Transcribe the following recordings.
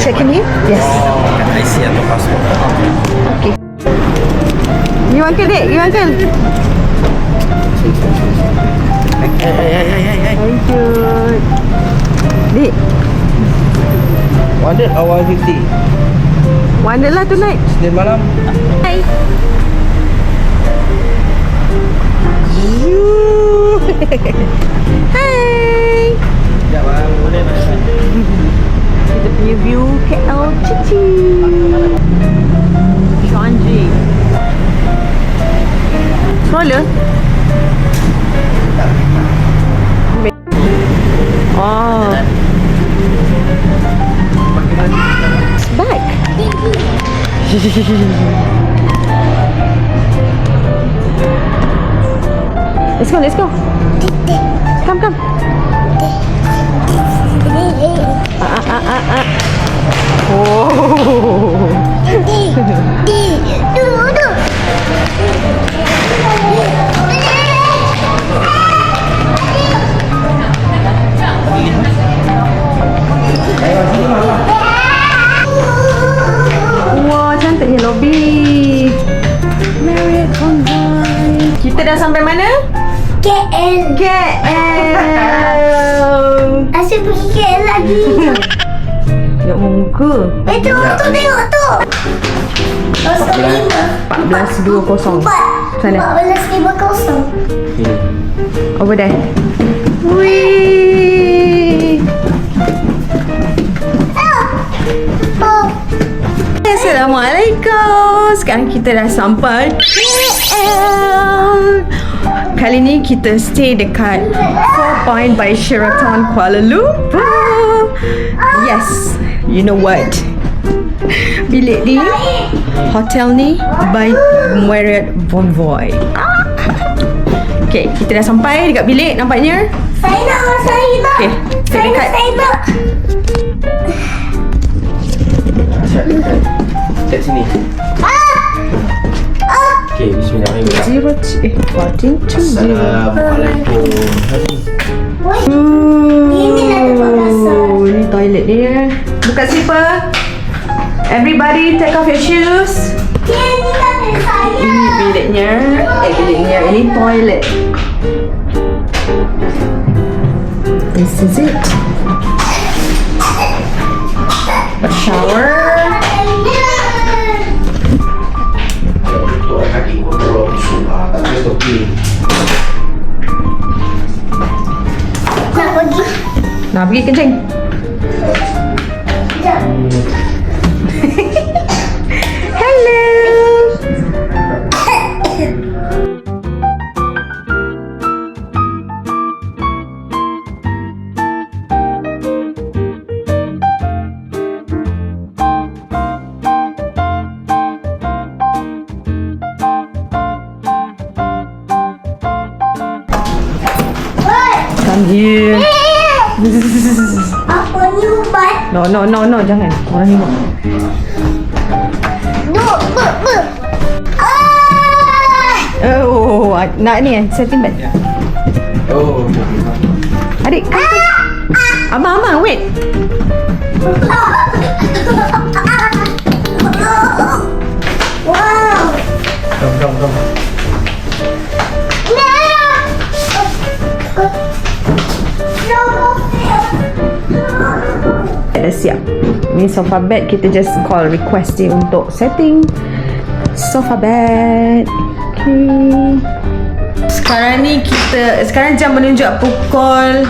check in here? Yes. IC atau pasport. Okay. You uncle, Dek? You uncle? Hey. Thank you. Dek, Wonder awal 50. wonder lah tonight. Senin malam. Hai. Hai. Sekejap bang, boleh bang. Kita punya view KL Cici. Shanji. Stroller? Oh. It's back. Let's go. Come. Oh. Wah, cantiknya lobby. Marriott Convoy. Kita dah sampai mana? KL. Asyik pergi KL lagi. Ya muka. Tu tengok tu. 14.20. Sana. 14.50. Over there. Wih. Assalamualaikum. Sekarang kita dah sampai KL. Kali ni kita stay dekat 4 Point by Sheraton Kuala Lumpur. Yes, you know what? Bilik ni, hotel ni by Marriott Convoy. Okay, kita dah sampai dekat bilik nampaknya. Saya nak. Okay, kita dekat. Saya nak. Dekat sini. Okay, bismillahirrahmanirrahim. 1420. Assalamualaikum. Ini nak tempat pasal. Ni toilet dia. Buka slipper. Everybody take off your shoes. Ini tak ada saya. Ini biliknya. Biliknya. Ini toilet. This is it. A shower. Nak pergi. Nak pergi kencing. Sekejap. Hello. Come here. Apa ni ubat? No, jangan. Orang tengok. Oh, nak ni setting bed. Oh, Adik, Abang, wait. Wow. Come. Dah siap. Ni sofa bed, kita just call request dia untuk setting sofa bed. Okay. Sekarang jam menunjuk pukul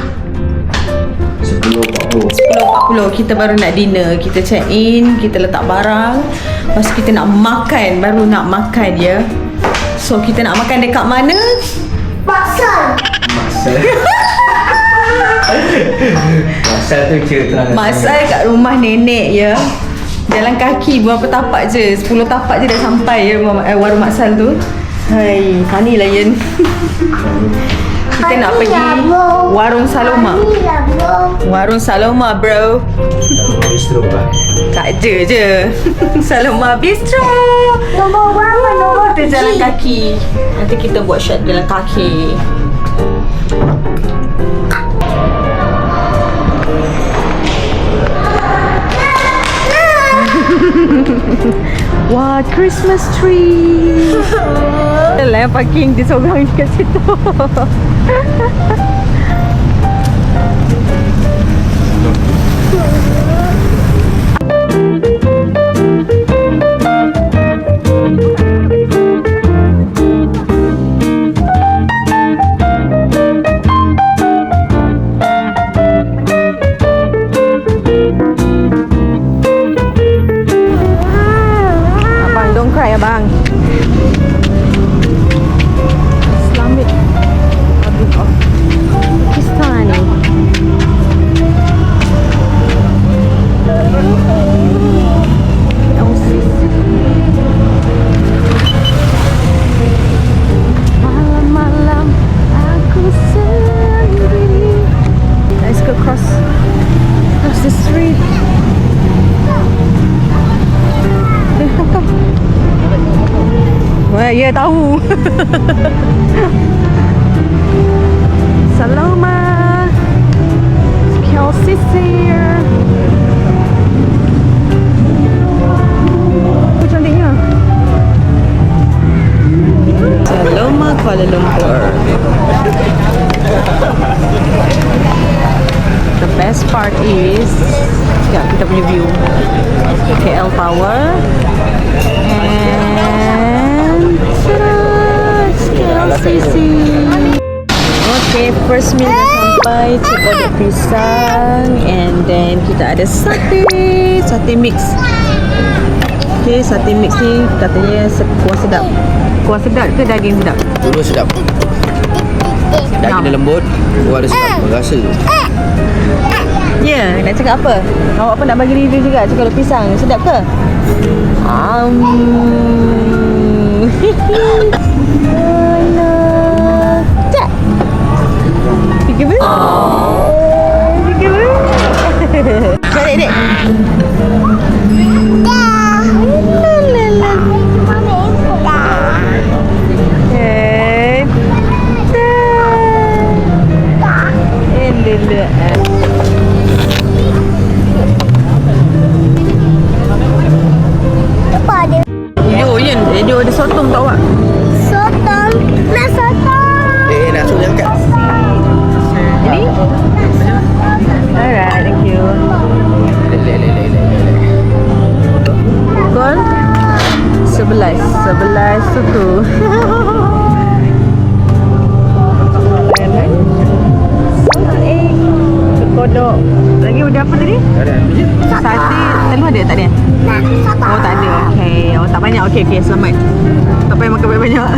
10.40. 10.40. Kita baru nak dinner. Kita check in, kita letak barang. Lepas tu kita nak makan, baru nak makan ya. So kita nak makan dekat mana? Pasal. Masal tu cerita Masal kat rumah nenek ya. Jalan kaki berapa tapak je, 10 tapak je dah sampai ya warung Maksal tu. Hai, funny lah Yen. Kita nak pergi warung Saloma. Warung Saloma bro. Bistro lah. Tak ada je. Saloma Bistro. Nombor berapa? Nombor Kita jalan kaki. Nanti kita buat shot jalan kaki. Wah, Christmas tree. Lah parking dia seorang dekat situ. Abang, don't cry abang. Islamic Republic of Pakistan. Malam-malam aku sendiri. Let's go cross the street. Come. Wah, ya tahu. Saloma. Kelsey's here. Apa cantiknya? Saloma, Kuala Lumpur. The best part is kita punya view KL Tower and KLCC. Okay, first meal dah sampai. Cik order pisang and then kita ada sate mix. Okay, sate mix ni katanya kuah sedap. Kuah sedap ke daging sedap? Dua sedap. Daging dia lembut, kuah dia sedap, berasa. Ya, nak cakap apa? Awak apa nak bagi review juga? Cakap pisang, sedap ke? Cak. Pergi ber? Pergi ber? Cari dek. Dia ada sotong tak awak? Sotong. Nak sotong. Nak suruh dia angkat. Ini? Alright, thank you. Kon? 11 suku. Kodok. Lagi ada apa tadi? Sate. Telur ada tak ada? Oh tak ada. Okay. Oh tak banyak. Okay. Selamat. Tak payah makan banyak-banyak.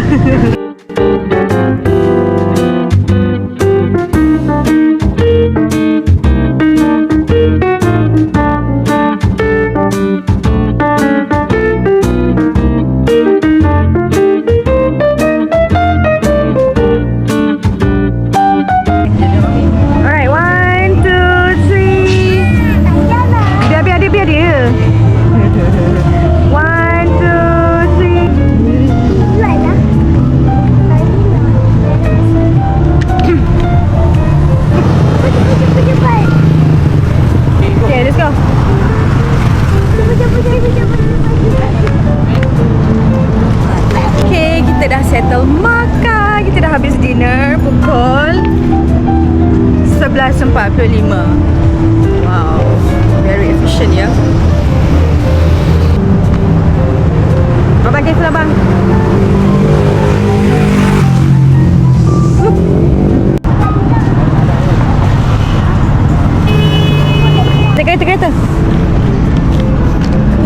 Settle makan. Kita dah habis dinner pukul 11.45. Wow, very efficient ya. Abang careful abang. Kereta.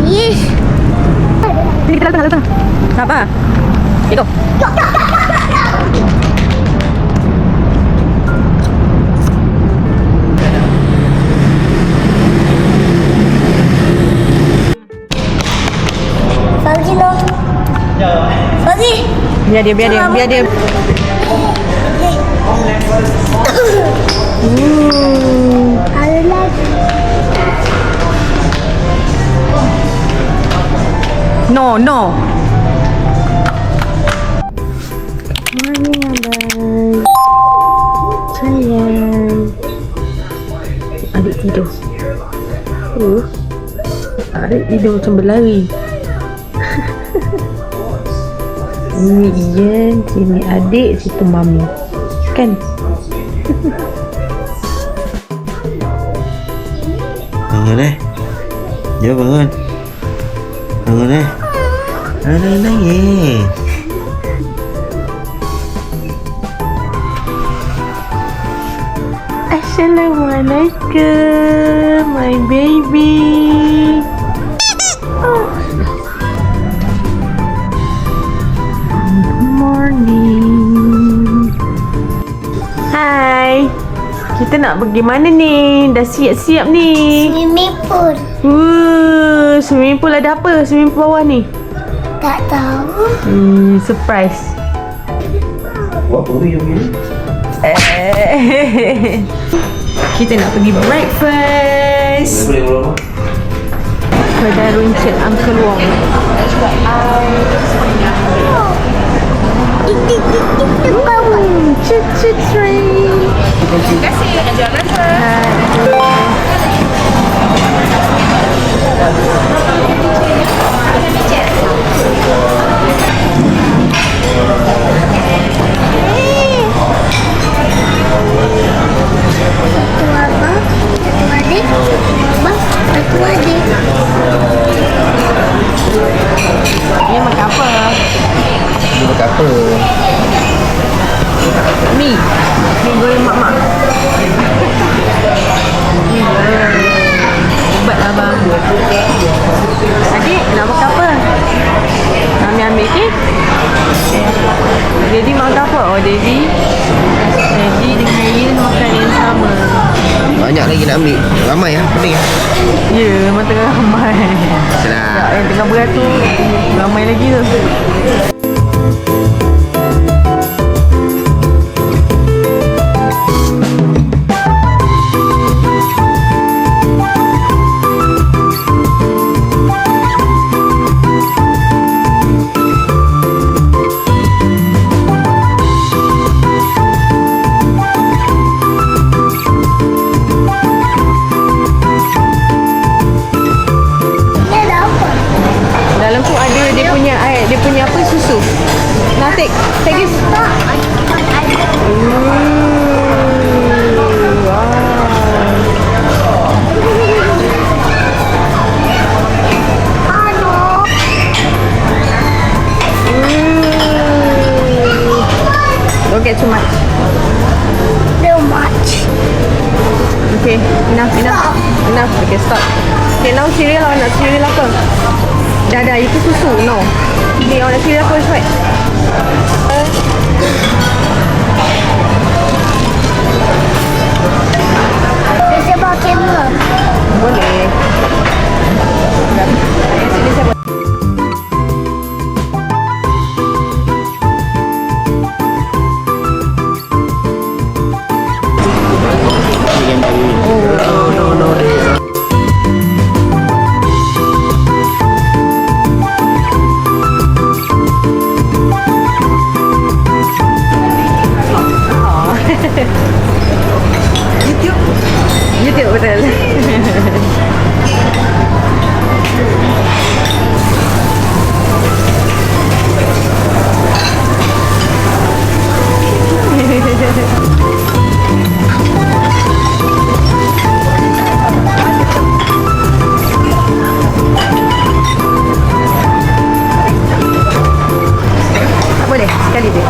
Yes. Ini kita datang. Sabar. Okay, go. Fauzi lo. Fauzi. Biar dia. No. Morning, abang. Sayang. Adik tidur. Adik tidur macam berlari. Ini Ian, sini adik, situ mami. Kan? Bangun Jom bangun. Bangun nangis. Assalamualaikum, my baby. Good morning. Hai. Kita nak pergi mana ni? Dah siap-siap ni. Swimming pool. Swimming pool ada apa? Swimming pool bawah ni. Tak tahu. Surprise. Buat apa yang ni? Kita nak pergi breakfast. Boleh berapa? Kedai runcit Uncle Wong. Itu bawah. Chit train. Terima kasih. Jangan Satu abang, satu adik, abang, satu adik. Ni makan apa? Dia makan apa? Mi goreng mak-mak. Mi goreng. Ubat abang. Adik nak makan apa? Mami ambil ke? Daddy makan apa? Oh Daddy dengan Ian makan yang sama. Banyak lagi nak ambil. Ramai pening Ya, memang tengah ramai. Sedap. Yang tengah beratur ramai lagi tu. Dalam tu ada dia punya apa susu. Nah, take this. Don't get too much. Too much. Okay, enough. Okay, stop. Okay, now cereal awak nak cereal apa? Dah, itu susu. No. Ni awak nak cereal apa, Syed? Bisa pakai belum? Boleh. Sini saya buat. No. YouTube betul. Tak boleh, sekali je.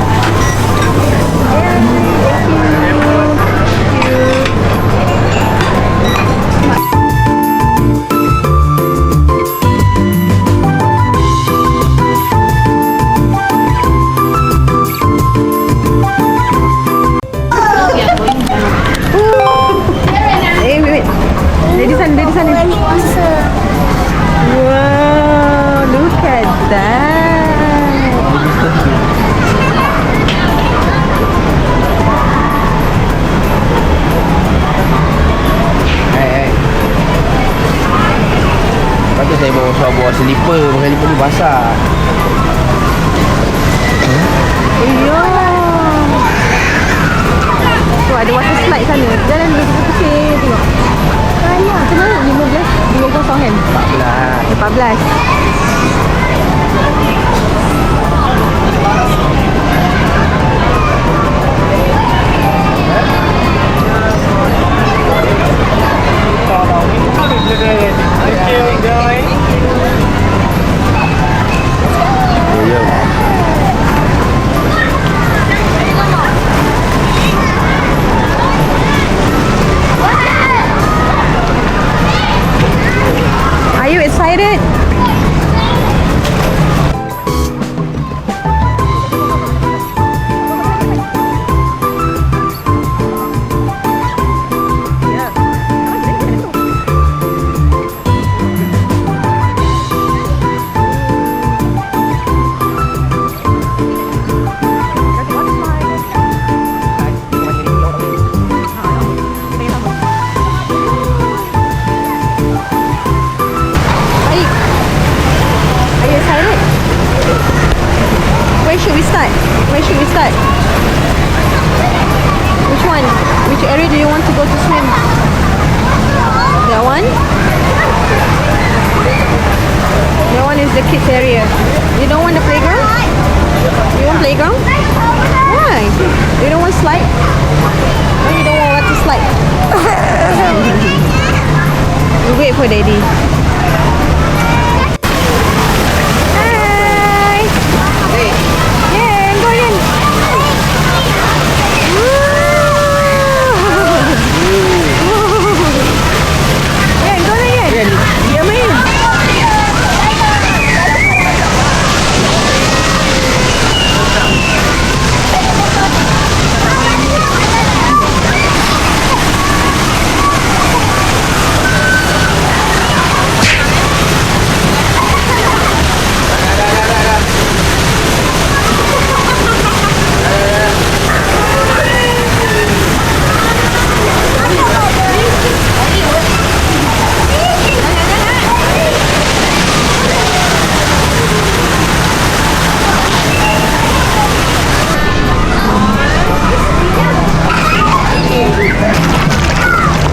Wait. Dari sana. Puasa. Wow, look at that. Hai. Patut saya bawa selipar. Pakai selipar ni basah. Iya. Tu ada water slide sana. Jalan dulu kita pusing tengok. Mana? Macam mana 15 kan? 14. Are you excited? Baik. Are you excited? Where should we start? Where should we start? Which one? Which area do you want to go to swim? That one? That one is the kids area. You don't want the playground? You want playground? Why? You don't want slide? Why you don't want water slide? You wait for daddy. Hi. Yeah, go in. Yeah, go in. Diam in.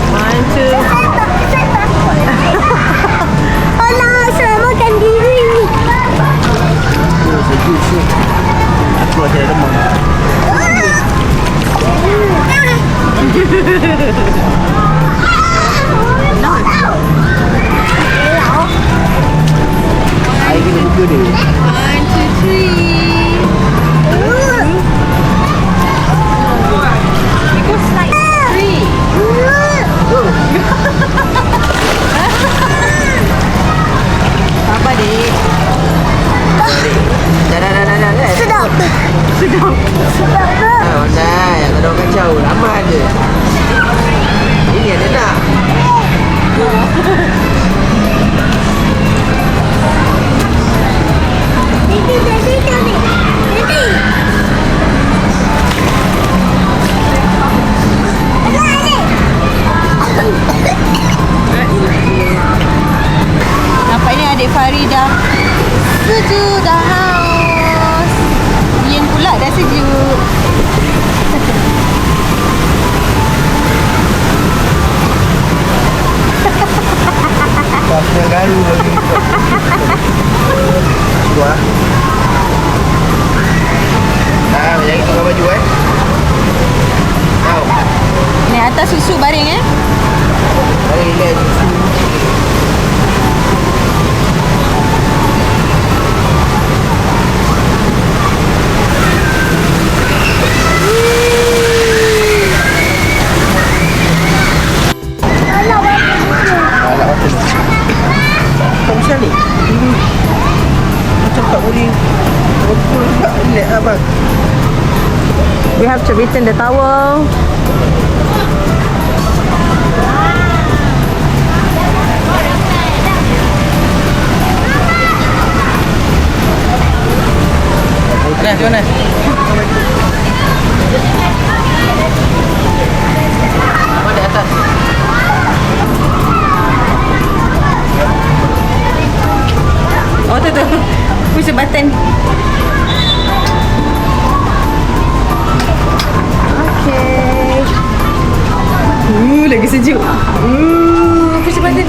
One, two. Alah, selamatkan diri. Aku ada demam. Air kena buka dia. 1, 2, 3. We go slide. 3. Apa dik? Dah. Sedap. Sedap. Dah, yang ada orang kacau. Lama je. Ini ada tak? Nampaknya adik Farida setuju dah haus. Ian pula dah sejuk. Pasal garu lagi. Dua. Jadi tukar baju Tahu. Ni atas susu baring Mari relax. Alah, macam ni. Tak bisa ni. Macam tak boleh. Betul tak relax abang. We have to return the towel. Dah, macam mana? Apa di atas? Oh tu tu. Push the button. Okay. Lagi sejuk. Push the button.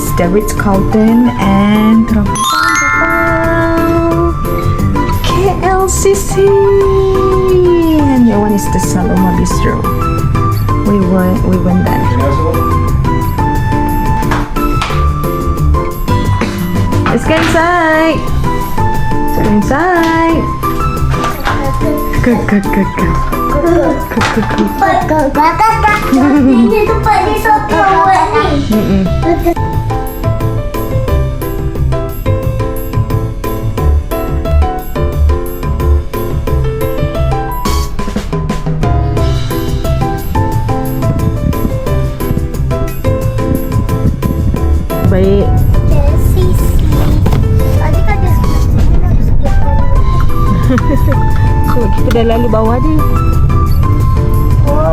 is the Ritz-Carlton and KLCC, and the one is the Saloma Bistro. We went there. Let's go inside. Let's go inside. Go. Ini tempat dia soto buat ni. Baik. So, kita dah lalu bawah ni.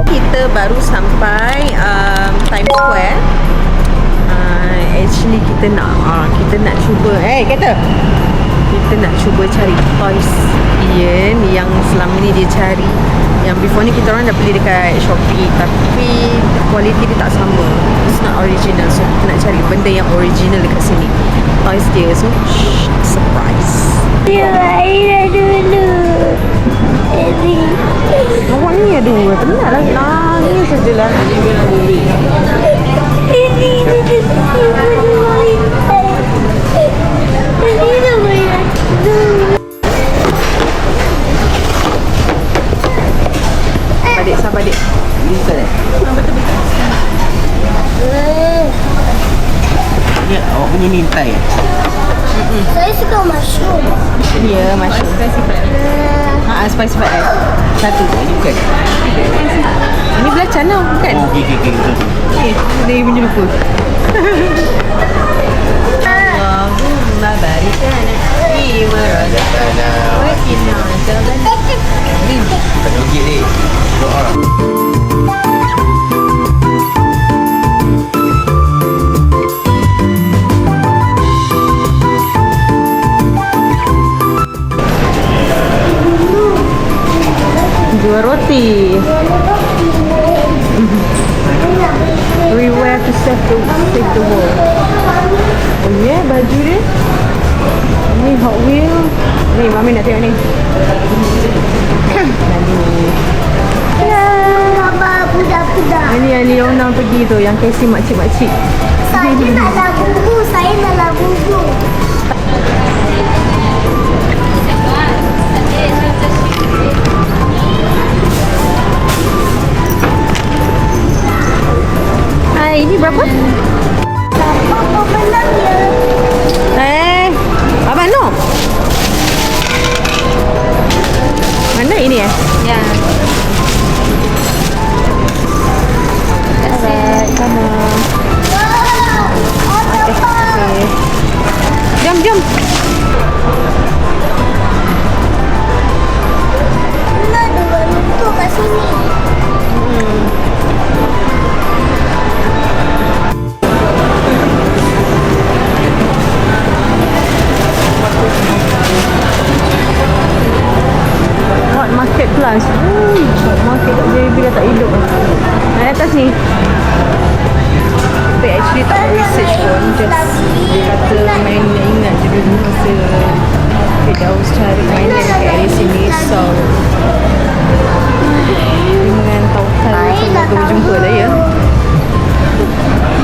Kita baru sampai Times Square. Actually kita nak cuba kita nak cuba cari toys Ian yang selama ni dia cari. Yang before ni kita orang dah beli dekat Shopee, tapi kualiti dia tak sama. It's not original. So kita nak cari benda yang original dekat sini. Toys dia. So surprise. Ya, Aida dulu. Awak ni ada penat lah. Nangis sajalah. Sabar dik. Ya, awak punya ni Thai. Saya suka mushroom. Ya, mushroom. Spicy fried rice. Satu. Ini bukan. Ini belacan tau, bukan? Oh, okey. Okay, dia punya lupa. Allahumma barik lana fi ma razaqtana wa qina adzaban. Tak okey ni. Doa. Jual roti. We wear to save the world. Oh yeah, baju dia. Ni Hot Wheel. Ni Mami nak tengok ni. Ya. Apa budak-budak. Ini yang Leona pergi tu, yang Casey makcik-makcik. Saya nak lagu. Saya nak lagu. Hai, ini berapa? Apa menang ya? Abang no? Mana ini ya? Ya. Alright, sama. Okay. Jom. Nak dengan untuk kat sini. Hot Market Plus. Hot Market kat JB dah tak hidup lah. Naik atas ni. Tapi actually tak buat research pun. Just dia kata main ingat je dulu masa Firdaus cari mainan kat area sini. So dengan Taufal semoga berjumpa lah ya.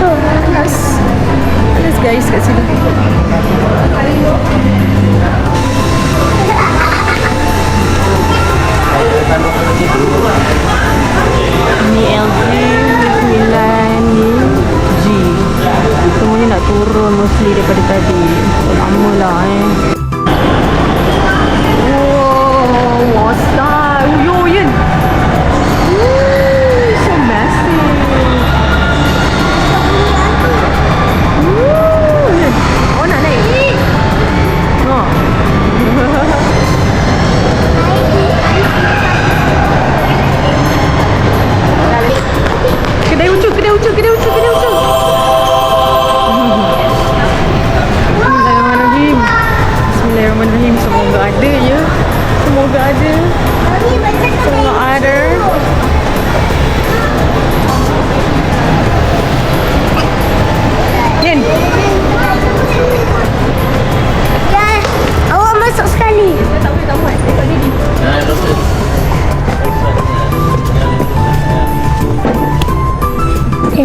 Panas guys kat sini. Ni LG, Milan, ni G. Semua ni nak turun mostly daripada tadi. Lama lah Wow, what's that? Yo, Yen.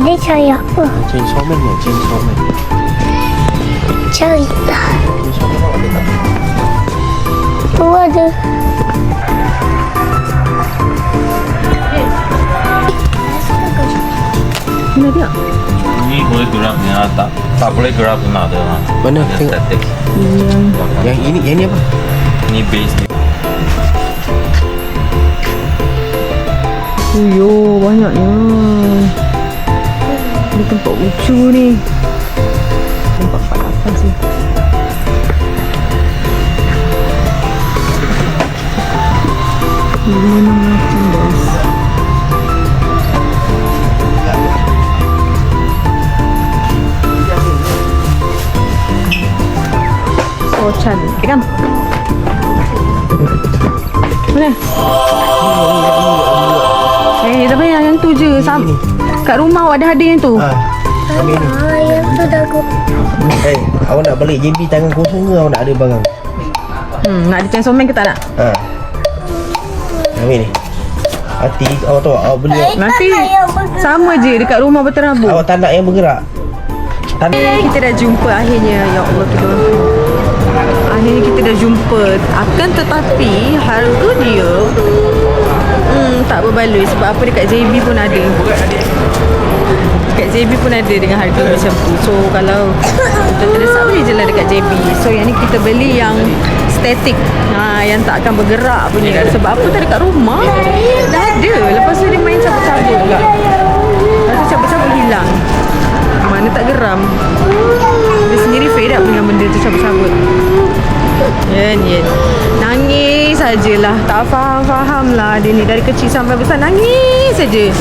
Dia cari apa? Chainsaw Man ni, Chainsaw Man. Carilah. Chainsaw Man awak ada tak? Tu ada. Mana dia? Ni boleh gerak ni tak boleh gerak pun ada lah. Mana? Dia Tengok. static. Yang ni apa? Ni base ni. Yo, banyaknya. Ni tempat lucu ni. Tempat apa sih? Mana macam guys. So cantik kan? Mana? Tapi yang tu je. Kat rumah awak dah ada yang tu. Ambil ni. Yang tu dah aku. Awak nak balik JB tangan kosong ke awak nak ada barang? Nak ada Chainsaw Man ke tak nak? Ambil ni. Hati awak tahu awak beli. Nanti sama je dekat rumah berterabur. Awak tak nak yang bergerak. Tak nak. Kita dah jumpa akhirnya. Ya Allah tu. Akhirnya kita dah jumpa. Akan tetapi harga dia tak berbaloi. Sebab apa dekat JB pun ada. Dekat JB pun ada dengan harga macam tu. So kalau kita terdesak boleh je lah dekat JB. So yang ni kita beli yang static, yang tak akan bergerak punya. Sebab apa tak dekat rumah dah ada. Lepas tu dia main cabut-cabut pula. Lepas tu cabut-cabut hilang. Mana tak geram. Dia sendiri fed up dengan benda tu cabut-cabut. Yen. Nangis sajalah. Tak faham lah dia ni. Dari kecil sampai besar nangis saja.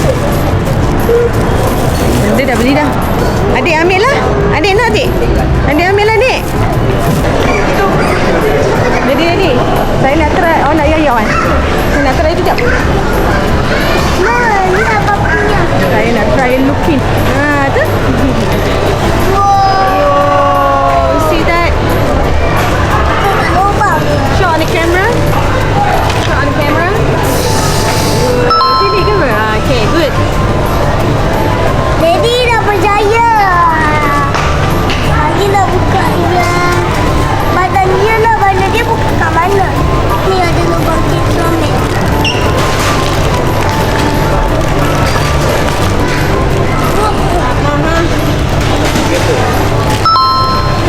Benda dah beli dah. Adik ambil lah. Adik nak adik? Adik ambil lah adik. Jadi ni. Saya nak try. Oh nak ya kan? Saya nak try sekejap. Ni apa punya? Saya nak try looking. Tu. Oh, see that? Lubang. Show on the camera. Show on the camera. Sini camera. Okay, good. Daddy dah berjaya. Lagi nak buka dia. Badan dia lah. Badan dia buka kat mana? Ni ada lubang Chainsaw Man.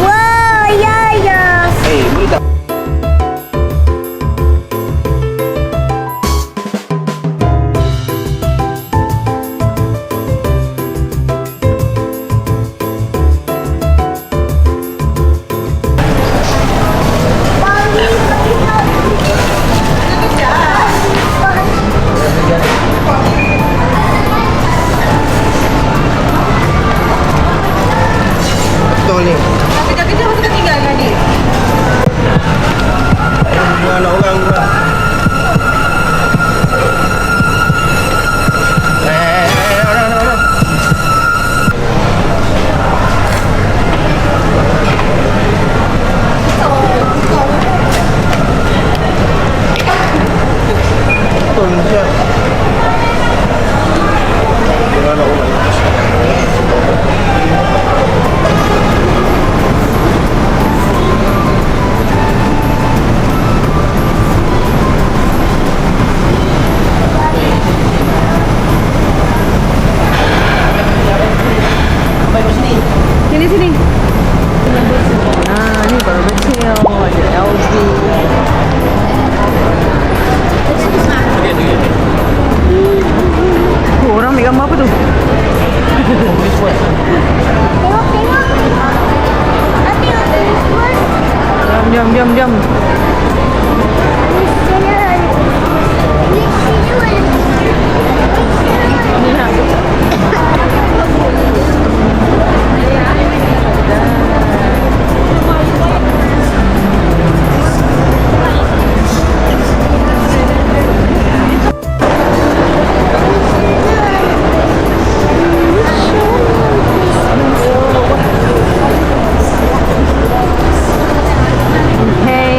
Wah, ya. Boleh tak? Betul ni. Kejap-kejap masa kita tinggalkan ni. Anak orang pula. Orang. Betul ni siap. Anak orang. Sini. Ni baru kecil. Ada LV. Orang ambil gambar apa tu? Tengok. Nanti ada semua. Jom. Hey.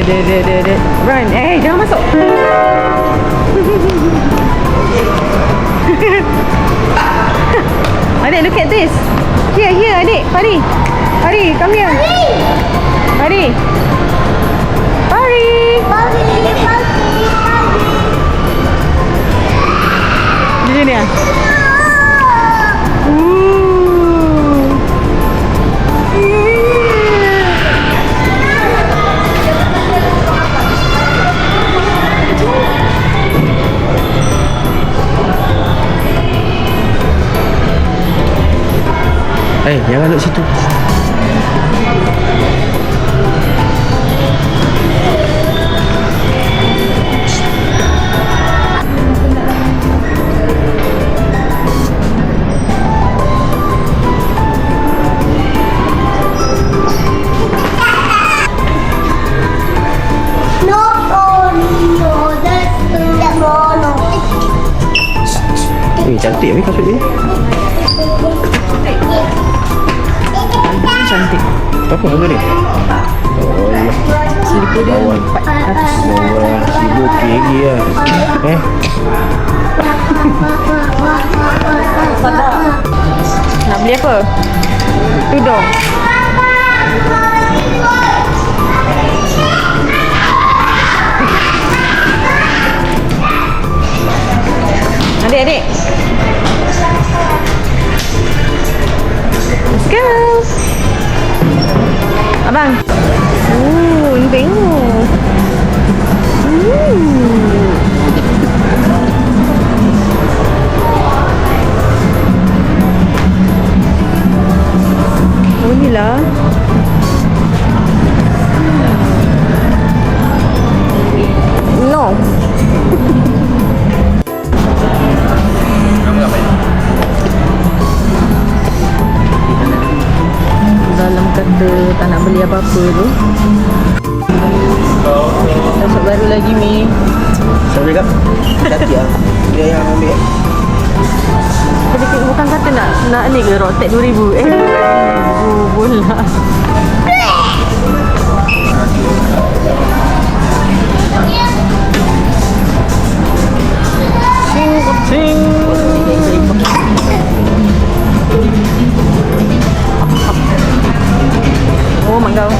Dia. Run. Jangan masuk. Adik, look at this. Here, adik. Pari, come here. Pari. Di sini ya? Jangan duduk situ. Cantik ni kasut dia. Cantik. Berapa harga ni? Silipu dia 400. Seribu RM1 lah. Nak beli apa? Tudung. Adik. Let's go. Abang. Ini tengok. Inilah. No. Dalam kata tak nak beli apa-apa tu. Masuk baru lagi Mi. Sorry kak. Hati lah. Dia yang ambil. Tapi bukan kata nak ni ke Rotek 2000. 2000 pula. Sing. Oh my god.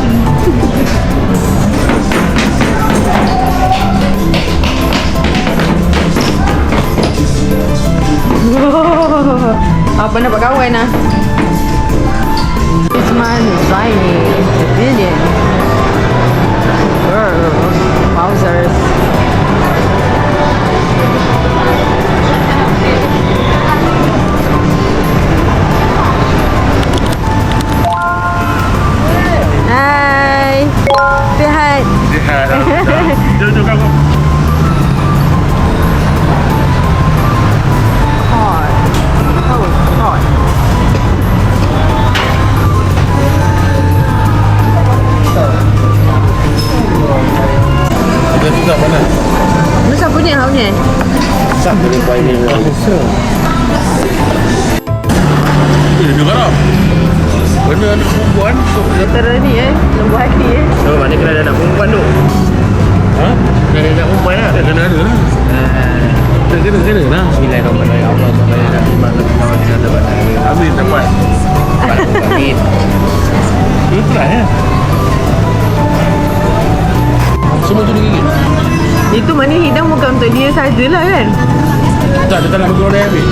Apa nak buat kawan lah. This man is shiny. The billion. Wowzers. Hai. Sihat. Duduk kamu. Hot. Ada juga mana? Besar punya haunya. Satu ni buat ni. Dia garam. Benda anak perempuan tu. Tera ni lembu hati So mana kena ada anak perempuan tu? Ha? Kena ada anak perempuan lah. Kena ada lah. Kena lah. Bismillahirrahmanirrahim. Allah SWT. Amin dapat. Amin. Itu lah ya. Semua tu digigit. Itu mana hidang bukan untuk dia sajalah kan? Tak, dia tak nak bagi orang lain ambil.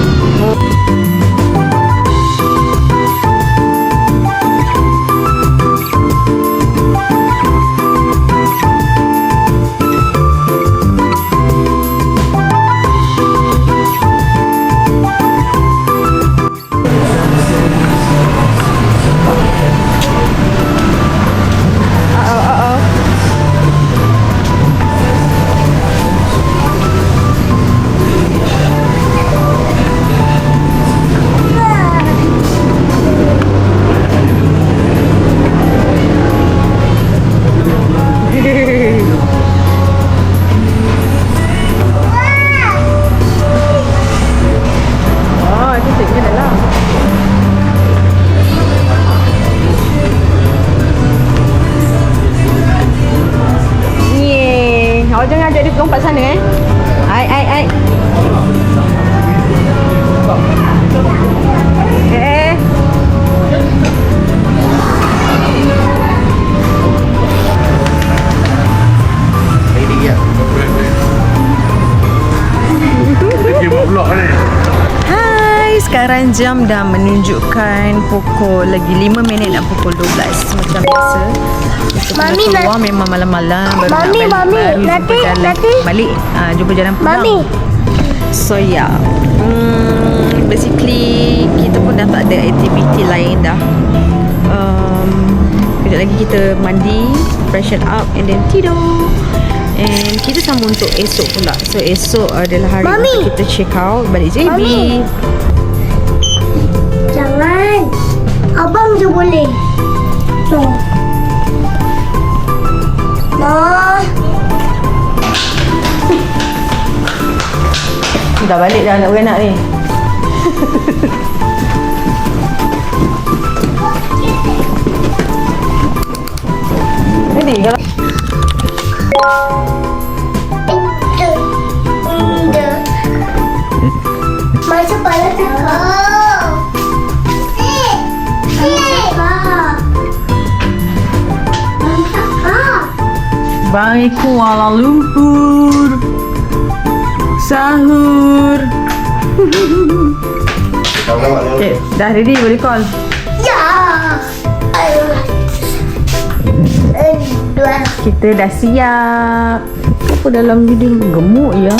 lembaran jam dah menunjukkan pukul lagi 5 minit nak pukul 12 macam biasa. Kita Mami, keluar memang malam-malam baru Mami, nak balik, Mami, baru jumpa nanti- jalan nanti- balik. Jumpa jalan pulang. Mami. So yeah, basically kita pun dah tak ada aktiviti lain dah. Kejap lagi kita mandi, freshen up and then tidur. And kita sambung untuk esok pula. So esok adalah hari Mami. untuk kita check out balik JB. Mami. Jangan. Abang je boleh. No. Ma. Dah balik dah anak beranak ni. Jadi kalau Masuk pada cakap. balik Kuala Lumpur sahur. Okay, dah ready boleh call. Ya. Dua. Kita dah siap. Apa dalam video gemuk ya?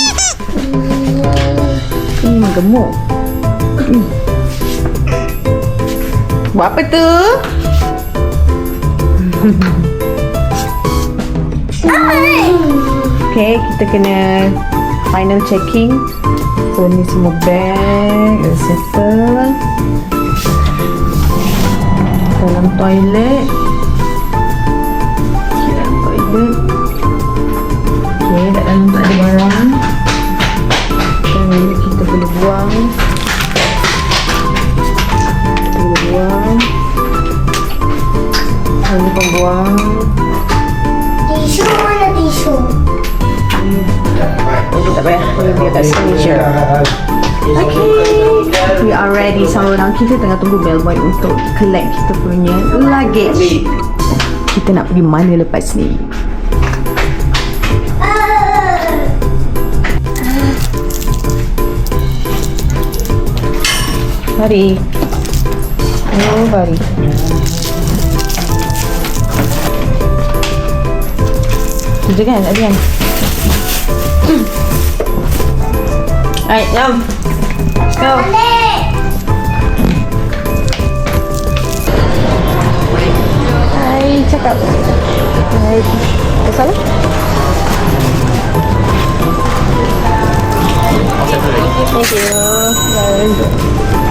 Ini gemuk. Buat apa tu? Okay, kita kena final checking. So ni semua bag dah settle. Dalam toilet. Dalam toilet. Okay, kat dalam tak ada barang. Dan ini kita boleh buang. Kita boleh buang. Ini pembuang. Tisu mana tisu? Tak payah, boleh biar kat sini je. Okay, we are ready. Sekarang kita tengah tunggu bellboy untuk collect kita punya luggage. Kita nak pergi mana lepas ni? Mari. Oh, mari. Itu kan, ada kan? Alright, jom. Go. Hai, cakap. Hai. Pasal? Thank you. Bye.